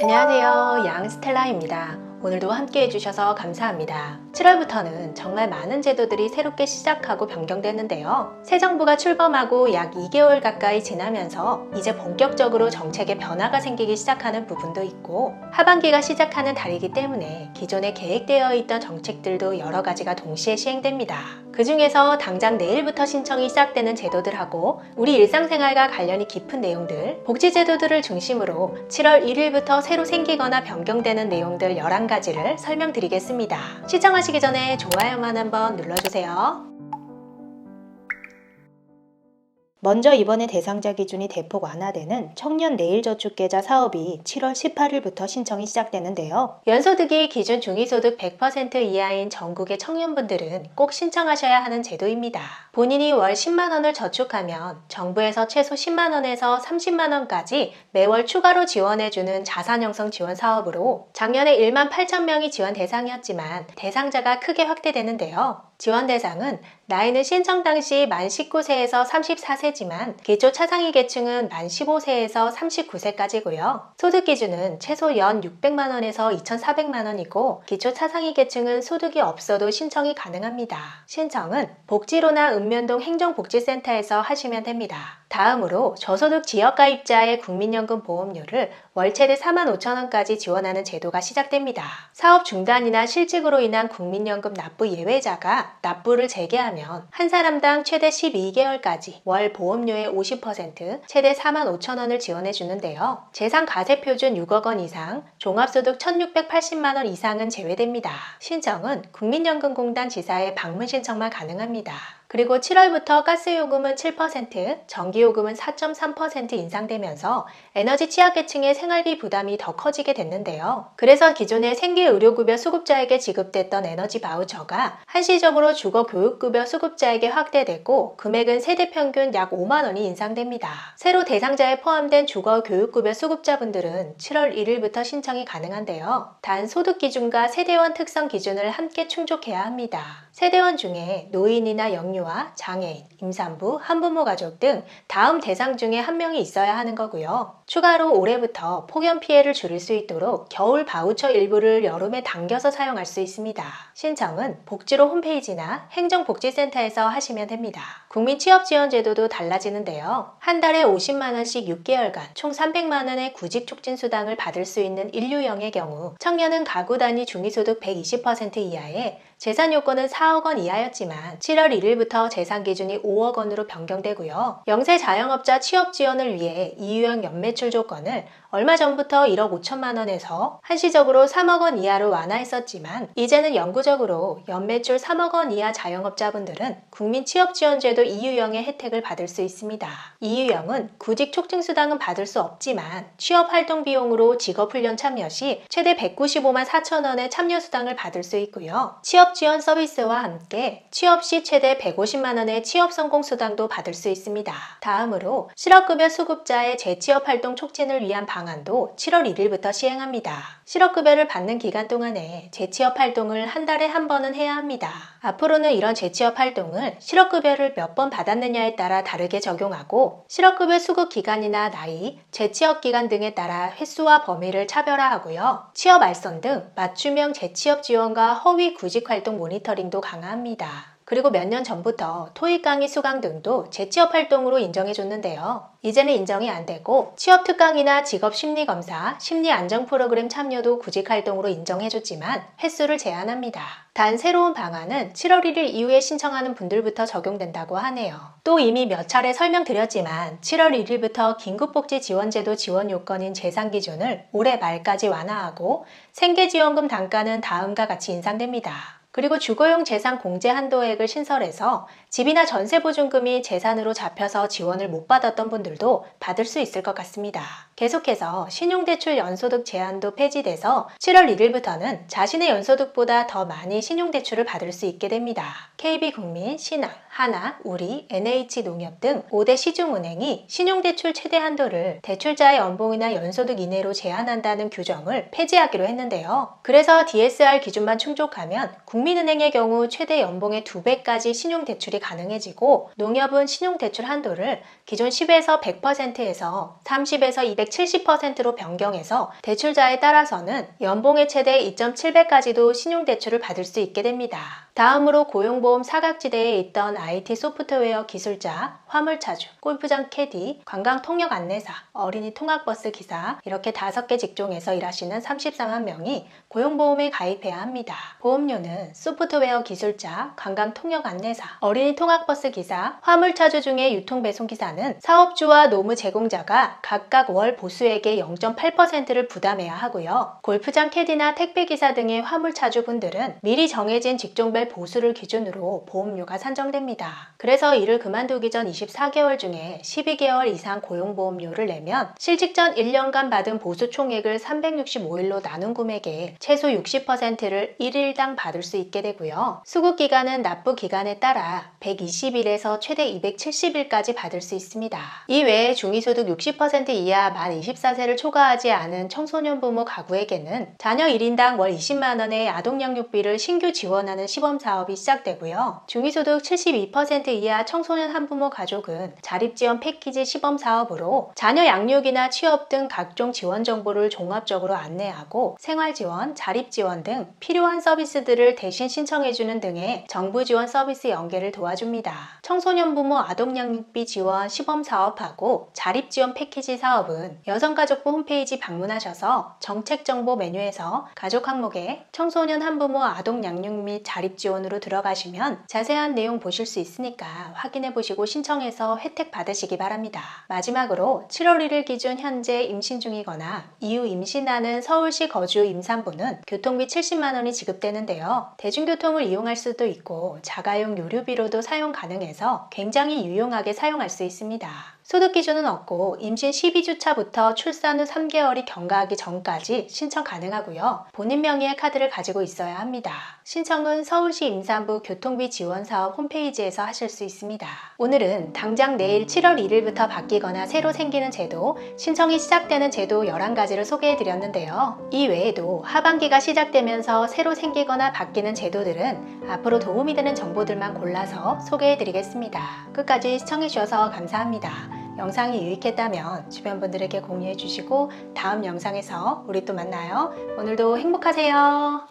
안녕하세요. 양스텔라입니다. 오늘도 함께 해주셔서 감사합니다. 7월부터는 정말 많은 제도들이 새롭게 시작하고 변경됐는데요. 새 정부가 출범하고 약 2개월 가까이 지나면서 이제 본격적으로 정책에 변화가 생기기 시작하는 부분도 있고, 하반기가 시작하는 달이기 때문에 기존에 계획되어 있던 정책들도 여러 가지가 동시에 시행됩니다. 그 중에서 당장 내일부터 신청이 시작되는 제도들하고 우리 일상생활과 관련이 깊은 내용들, 복지제도들을 중심으로 7월 1일부터 새로 생기거나 변경되는 내용들 11가지를 설명드리겠습니다. 시청하시기 전에 좋아요만 한번 눌러주세요. 먼저 이번에 대상자 기준이 대폭 완화되는 청년 내일저축계좌 사업이 7월 18일부터 신청이 시작되는데요. 연소득이 기준 중위소득 100% 이하인 전국의 청년분들은 꼭 신청하셔야 하는 제도입니다. 본인이 월 10만원을 저축하면 정부에서 최소 10만원에서 30만원까지 매월 추가로 지원해주는 자산형성 지원 사업으로 작년에 1만 8천 명이 지원 대상이었지만 대상자가 크게 확대되는데요. 지원 대상은 나이는 신청 당시 만 19세에서 34세지만 기초 차상위 계층은 만 15세에서 39세까지고요. 소득 기준은 최소 연 600만원에서 2,400만원이고 기초 차상위 계층은 소득이 없어도 신청이 가능합니다. 신청은 복지로나 읍면동 행정복지센터에서 하시면 됩니다. 다음으로 저소득 지역가입자의 국민연금 보험료를 월 최대 45,000원까지 지원하는 제도가 시작됩니다. 사업 중단이나 실직으로 인한 국민연금 납부 예외자가 납부를 재개하면 한 사람당 최대 12개월까지 월 보험료의 50%, 최대 45,000원을 지원해 주는데요. 재산가세표준 6억 원 이상, 종합소득 1,680만원 이상은 제외됩니다. 신청은 국민연금공단 지사에 방문 신청만 가능합니다. 그리고 7월부터 가스요금은 7%, 전기요금은 4.3% 인상되면서 에너지 취약계층의 생활비 부담이 더 커지게 됐는데요. 그래서 기존에 생계의료급여 수급자에게 지급됐던 에너지 바우처가 한시적으로 주거교육급여 수급자에게 확대되고 금액은 세대 평균 약 5만원이 인상됩니다. 새로 대상자에 포함된 주거교육급여 수급자분들은 7월 1일부터 신청이 가능한데요. 단 소득 기준과 세대원 특성 기준을 함께 충족해야 합니다. 세대원 중에 노인이나 영유아, 장애인, 임산부, 한부모 가족 등 다음 대상 중에 한 명이 있어야 하는 거고요. 추가로 올해부터 폭염 피해를 줄일 수 있도록 겨울 바우처 일부를 여름에 당겨서 사용할 수 있습니다. 신청은 복지로 홈페이지나 행정복지센터에서 하시면 됩니다. 국민취업지원제도도 달라지는데요. 한 달에 50만원씩 6개월간 총 300만원의 구직촉진수당을 받을 수 있는 인류형의 경우 청년은 가구 단위 중위소득 120% 이하에 재산 요건은 4억 원 이하였지만 7월 1일부터 재산 기준이 5억 원으로 변경되고요. 영세 자영업자 취업 지원을 위해 이유형 연매출 조건을 얼마 전부터 1억 5천만 원에서 한시적으로 3억 원 이하로 완화했었지만 이제는 영구적으로 연매출 3억 원 이하 자영업자분들은 국민취업지원제도 이유형의 혜택을 받을 수 있습니다. 이유형은 구직촉진수당은 받을 수 없지만 취업활동 비용으로 직업훈련 참여 시 최대 195만 4천 원의 참여수당을 받을 수 있고요. 취업지원 서비스와 함께 취업 시 최대 150만 원의 취업성공수당도 받을 수 있습니다. 다음으로 실업급여 수급자의 재취업활동 촉진을 위한 방안도 7월 1일부터 시행합니다. 실업급여를 받는 기간 동안에 재취업활동을 한 달에 한 번은 해야 합니다. 앞으로는 이런 재취업활동을 실업급여를 몇 번 받았느냐에 따라 다르게 적용하고 실업급여 수급 기간이나 나이, 재취업기간 등에 따라 횟수와 범위를 차별화하고요. 취업 알선 등 맞춤형 재취업 지원과 허위 구직활동 모니터링도 강화합니다. 그리고 몇 년 전부터 토익 강의 수강 등도 재취업 활동으로 인정해줬는데요. 이제는 인정이 안 되고 취업 특강이나 직업 심리검사, 심리안정 프로그램 참여도 구직활동으로 인정해줬지만 횟수를 제한합니다. 단 새로운 방안은 7월 1일 이후에 신청하는 분들부터 적용된다고 하네요. 또 이미 몇 차례 설명드렸지만 7월 1일부터 긴급복지지원제도 지원 요건인 재산 기준을 올해 말까지 완화하고 생계지원금 단가는 다음과 같이 인상됩니다. 그리고 주거용 재산 공제 한도액을 신설해서 집이나 전세보증금이 재산으로 잡혀서 지원을 못 받았던 분들도 받을 수 있을 것 같습니다. 계속해서 신용대출 연소득 제한도 폐지돼서 7월 1일부터는 자신의 연소득보다 더 많이 신용대출을 받을 수 있게 됩니다. KB국민, 신한, 하나, 우리, NH농협 등 5대 시중은행이 신용대출 최대 한도를 대출자의 연봉이나 연소득 이내로 제한한다는 규정을 폐지하기로 했는데요. 그래서 DSR 기준만 충족하면 국민은행의 경우 최대 연봉의 2배까지 신용대출이 받기 가능해지고 농협은 신용대출 한도를 기존 10에서 100%에서 30에서 270%로 변경해서 대출자에 따라서는 연봉의 최대 2.7배까지도 신용대출을 받을 수 있게 됩니다. 다음으로 고용보험 사각지대에 있던 IT 소프트웨어 기술자, 화물차주, 골프장 캐디, 관광통역 안내사, 어린이 통학버스 기사 이렇게 5개 직종에서 일하시는 34만 명이 고용보험에 가입해야 합니다. 보험료는 소프트웨어 기술자, 관광통역 안내사, 어린이 통학버스 기사, 화물차주 중에 유통배송기사는 사업주와 노무 제공자가 각각 월 보수액의 0.8%를 부담해야 하고요. 골프장 캐디나 택배기사 등의 화물차주분들은 미리 정해진 직종별 보수를 기준으로 보험료가 산정됩니다. 그래서 일을 그만두기 전 24개월 중에 12개월 이상 고용보험료를 내면 실직 전 1년간 받은 보수 총액을 365일로 나눈 금액의 최소 60%를 1일당 받을 수 있게 되고요. 수급기간은 납부 기간에 따라 120일에서 최대 270일까지 받을 수 있습니다. 이 외에 중위소득 60% 이하 만 24세를 초과하지 않은 청소년 부모 가구에게는 자녀 1인당 월 20만 원의 아동양육비를 신규 지원하는 시범 사업이 시작되고요. 중위소득 72% 이하 청소년 한부모 가족은 자립지원 패키지 시범 사업으로 자녀 양육이나 취업 등 각종 지원 정보를 종합적으로 안내하고 생활지원, 자립지원 등 필요한 서비스들을 대신 신청해주는 등의 정부 지원 서비스 연계를 도와줍니다. 청소년 부모 아동양육비 지원 시범 사업하고 자립지원 패키지 사업은 여성가족부 홈페이지 방문하셔서 정책정보 메뉴에서 가족 항목에 청소년 한부모 아동양육 및 자립지원으로 들어가시면 자세한 내용 보실 수 있으니까 확인해 보시고 신청해서 혜택 받으시기 바랍니다. 마지막으로 7월 1일 기준 현재 임신 중이거나 이후 임신하는 서울시 거주 임산부는 교통비 70만 원이 지급되는데요. 대중교통을 이용할 수도 있고 자가용 유류비로도 사용 가능해서 굉장히 유용하게 사용할 수 있습니다. 소득 기준은 없고 임신 12주차부터 출산 후 3개월이 경과하기 전까지 신청 가능하고요. 본인 명의의 카드를 가지고 있어야 합니다. 신청은 서울시 임산부 교통비 지원 사업 홈페이지에서 하실 수 있습니다. 오늘은 당장 내일 7월 1일부터 바뀌거나 새로 생기는 제도, 신청이 시작되는 제도 11가지를 소개해 드렸는데요. 이 외에도 하반기가 시작되면서 새로 생기거나 바뀌는 제도들은 앞으로 도움이 되는 정보들만 골라서 소개해 드리겠습니다. 끝까지 시청해 주셔서 감사합니다. 영상이 유익했다면 주변 분들에게 공유해 주시고 다음 영상에서 우리 또 만나요. 오늘도 행복하세요.